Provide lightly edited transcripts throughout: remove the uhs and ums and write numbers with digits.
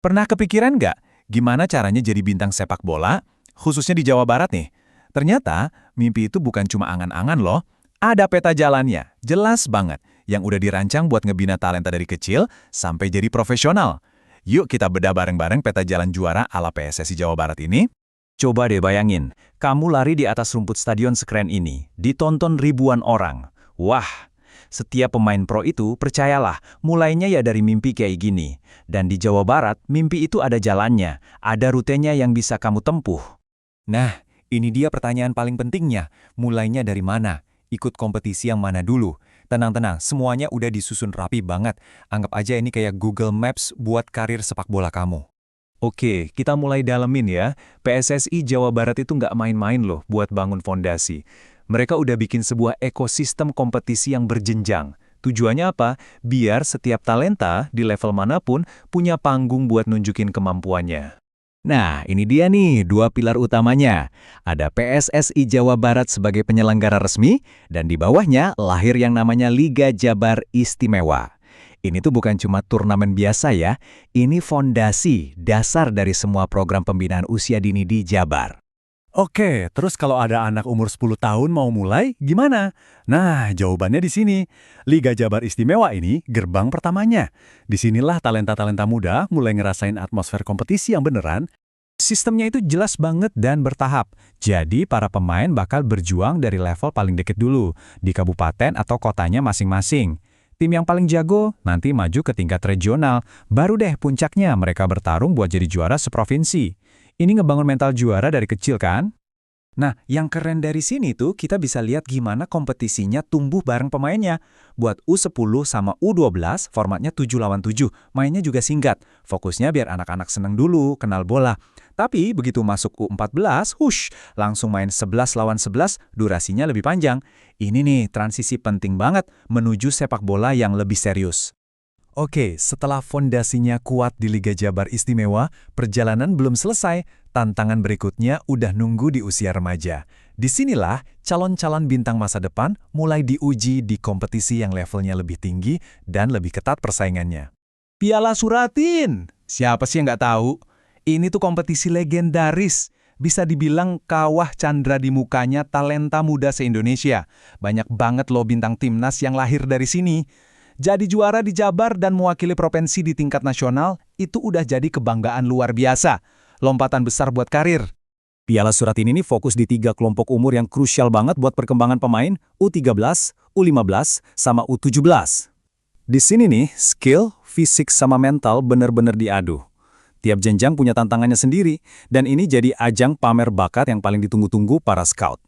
Pernah kepikiran nggak gimana caranya jadi bintang sepak bola, khususnya di Jawa Barat nih? Ternyata mimpi itu bukan cuma angan-angan loh. Ada peta jalannya, jelas banget, yang udah dirancang buat ngebina talenta dari kecil sampai jadi profesional. Yuk kita bedah bareng-bareng peta jalan juara ala PSSI Jawa Barat ini. Coba deh bayangin, kamu lari di atas rumput stadion sekeren ini, ditonton ribuan orang. Wah, setiap pemain pro itu, percayalah, mulainya ya dari mimpi kayak gini. Dan di Jawa Barat, mimpi itu ada jalannya, ada rutenya yang bisa kamu tempuh. Nah, ini dia pertanyaan paling pentingnya. Mulainya dari mana? Ikut kompetisi yang mana dulu? Tenang-tenang, semuanya udah disusun rapi banget. Anggap aja ini kayak Google Maps buat karir sepak bola kamu. Oke, kita mulai dalemin ya. PSSI Jawa Barat itu nggak main-main loh buat bangun fondasi. Mereka udah bikin sebuah ekosistem kompetisi yang berjenjang. Tujuannya apa? Biar setiap talenta di level manapun punya panggung buat nunjukin kemampuannya. Nah, ini dia nih dua pilar utamanya. Ada PSSI Jawa Barat sebagai penyelenggara resmi, dan di bawahnya lahir yang namanya Liga Jabar Istimewa. Ini tuh bukan cuma turnamen biasa ya, ini fondasi, dasar dari semua program pembinaan usia dini di Jabar. Oke, terus kalau ada anak umur 10 tahun mau mulai, gimana? Nah, jawabannya di sini. Liga Jabar Istimewa ini gerbang pertamanya. Disinilah talenta-talenta muda mulai ngerasain atmosfer kompetisi yang beneran. Sistemnya itu jelas banget dan bertahap. Jadi para pemain bakal berjuang dari level paling deket dulu, di kabupaten atau kotanya masing-masing. Tim yang paling jago nanti maju ke tingkat regional, baru deh puncaknya mereka bertarung buat jadi juara seprovinsi. Ini ngebangun mental juara dari kecil kan? Nah, yang keren dari sini tuh kita bisa lihat gimana kompetisinya tumbuh bareng pemainnya. Buat U10 sama U12 formatnya 7 lawan 7, mainnya juga singkat. Fokusnya biar anak-anak seneng dulu, kenal bola. Tapi begitu masuk U14, langsung main 11 lawan 11, durasinya lebih panjang. Ini nih transisi penting banget menuju sepak bola yang lebih serius. Oke, setelah fondasinya kuat di Liga Jabar Istimewa, perjalanan belum selesai. Tantangan berikutnya udah nunggu di usia remaja. Disinilah calon-calon bintang masa depan mulai diuji di kompetisi yang levelnya lebih tinggi dan lebih ketat persaingannya. Piala Suratin! Siapa sih yang nggak tahu? Ini tuh kompetisi legendaris. Bisa dibilang kawah candra di mukanya talenta muda se-Indonesia. Banyak banget loh bintang timnas yang lahir dari sini. Jadi juara di Jabar dan mewakili provinsi di tingkat nasional, itu udah jadi kebanggaan luar biasa. Lompatan besar buat karir. Piala Suratin ini fokus di 3 kelompok umur yang krusial banget buat perkembangan pemain, U13, U15, sama U17. Di sini nih, skill, fisik, sama mental bener-bener diadu. Tiap jenjang punya tantangannya sendiri, dan ini jadi ajang pamer bakat yang paling ditunggu-tunggu para scout.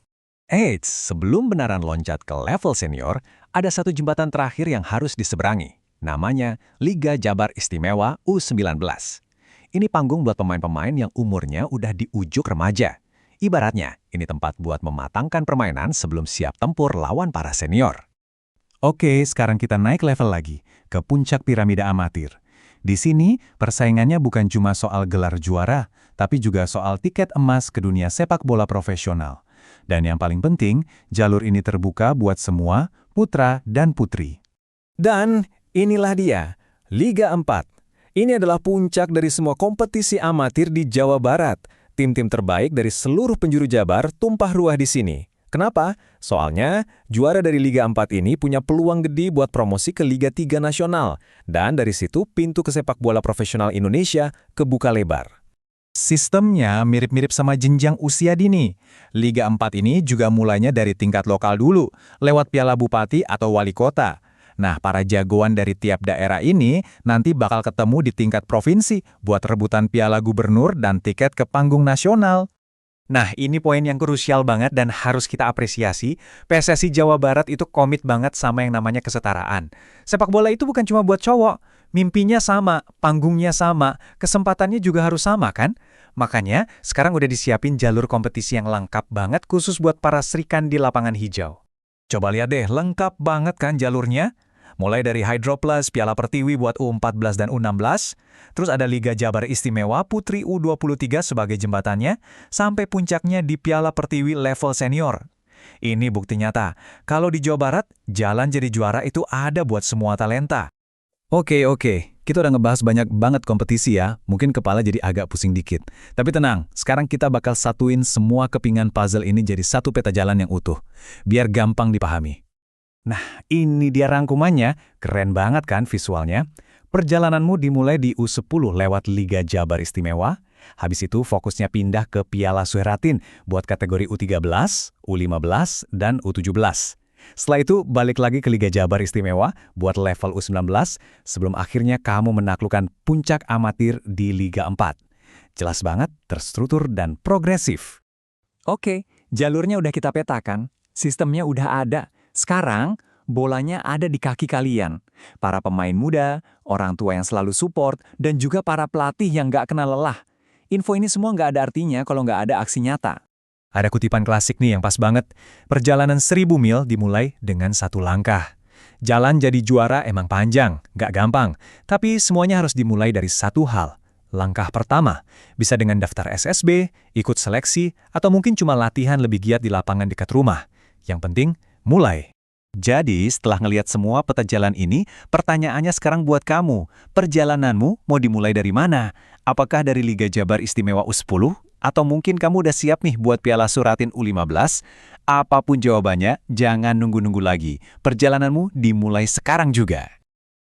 Eits, sebelum benaran loncat ke level senior, ada satu jembatan terakhir yang harus diseberangi. Namanya Liga Jabar Istimewa U19. Ini panggung buat pemain-pemain yang umurnya udah di ujung remaja. Ibaratnya, ini tempat buat mematangkan permainan sebelum siap tempur lawan para senior. Oke, sekarang kita naik level lagi, ke puncak piramida amatir. Di sini, persaingannya bukan cuma soal gelar juara, tapi juga soal tiket emas ke dunia sepak bola profesional. Dan yang paling penting, jalur ini terbuka buat semua, putra dan putri. Dan inilah dia, Liga 4. Ini adalah puncak dari semua kompetisi amatir di Jawa Barat. Tim-tim terbaik dari seluruh penjuru Jabar tumpah ruah di sini. Kenapa? Soalnya, juara dari Liga 4 ini punya peluang gede buat promosi ke Liga 3 nasional. Dan dari situ, pintu ke sepak bola profesional Indonesia kebuka lebar. Sistemnya mirip-mirip sama jenjang usia dini. Liga 4 ini juga mulainya dari tingkat lokal dulu, lewat piala bupati atau wali kota. Nah, para jagoan dari tiap daerah ini nanti bakal ketemu di tingkat provinsi buat rebutan piala gubernur dan tiket ke panggung nasional. Nah, ini poin yang krusial banget dan harus kita apresiasi. PSSI Jawa Barat itu komit banget sama yang namanya kesetaraan. Sepak bola itu bukan cuma buat cowok. Mimpinya sama, panggungnya sama, kesempatannya juga harus sama kan? Makanya, sekarang udah disiapin jalur kompetisi yang lengkap banget khusus buat para Srikan di lapangan hijau. Coba lihat deh, lengkap banget kan jalurnya? Mulai dari Hydroplus, Piala Pertiwi buat U14 dan U16, terus ada Liga Jabar Istimewa Putri U23 sebagai jembatannya, sampai puncaknya di Piala Pertiwi level senior. Ini bukti nyata, kalau di Jawa Barat, jalan jadi juara itu ada buat semua talenta. Oke, kita udah ngebahas banyak banget kompetisi ya, mungkin kepala jadi agak pusing dikit. Tapi tenang, sekarang kita bakal satuin semua kepingan puzzle ini jadi satu peta jalan yang utuh, biar gampang dipahami. Nah, ini dia rangkumannya, keren banget kan visualnya? Perjalananmu dimulai di U10 lewat Liga Jabar Istimewa, habis itu fokusnya pindah ke Piala Suheratin buat kategori U13, U15, dan U17. Setelah itu balik lagi ke Liga Jabar Istimewa buat level U19 sebelum akhirnya kamu menaklukkan puncak amatir di Liga 4. Jelas banget, terstruktur dan progresif. Oke, jalurnya udah kita petakan, sistemnya udah ada. Sekarang, bolanya ada di kaki kalian. Para pemain muda, orang tua yang selalu support, dan juga para pelatih yang nggak kenal lelah. Info ini semua nggak ada artinya kalau nggak ada aksi nyata. Ada kutipan klasik nih yang pas banget. Perjalanan 1000 mil dimulai dengan satu langkah. Jalan jadi juara emang panjang, nggak gampang. Tapi semuanya harus dimulai dari satu hal. Langkah pertama, bisa dengan daftar SSB, ikut seleksi, atau mungkin cuma latihan lebih giat di lapangan dekat rumah. Yang penting, mulai. Jadi, setelah ngelihat semua peta jalan ini, pertanyaannya sekarang buat kamu. Perjalananmu mau dimulai dari mana? Apakah dari Liga Jabar Istimewa U10? Atau mungkin kamu udah siap nih buat Piala Suratin U15? Apapun jawabannya, jangan nunggu-nunggu lagi. Perjalananmu dimulai sekarang juga.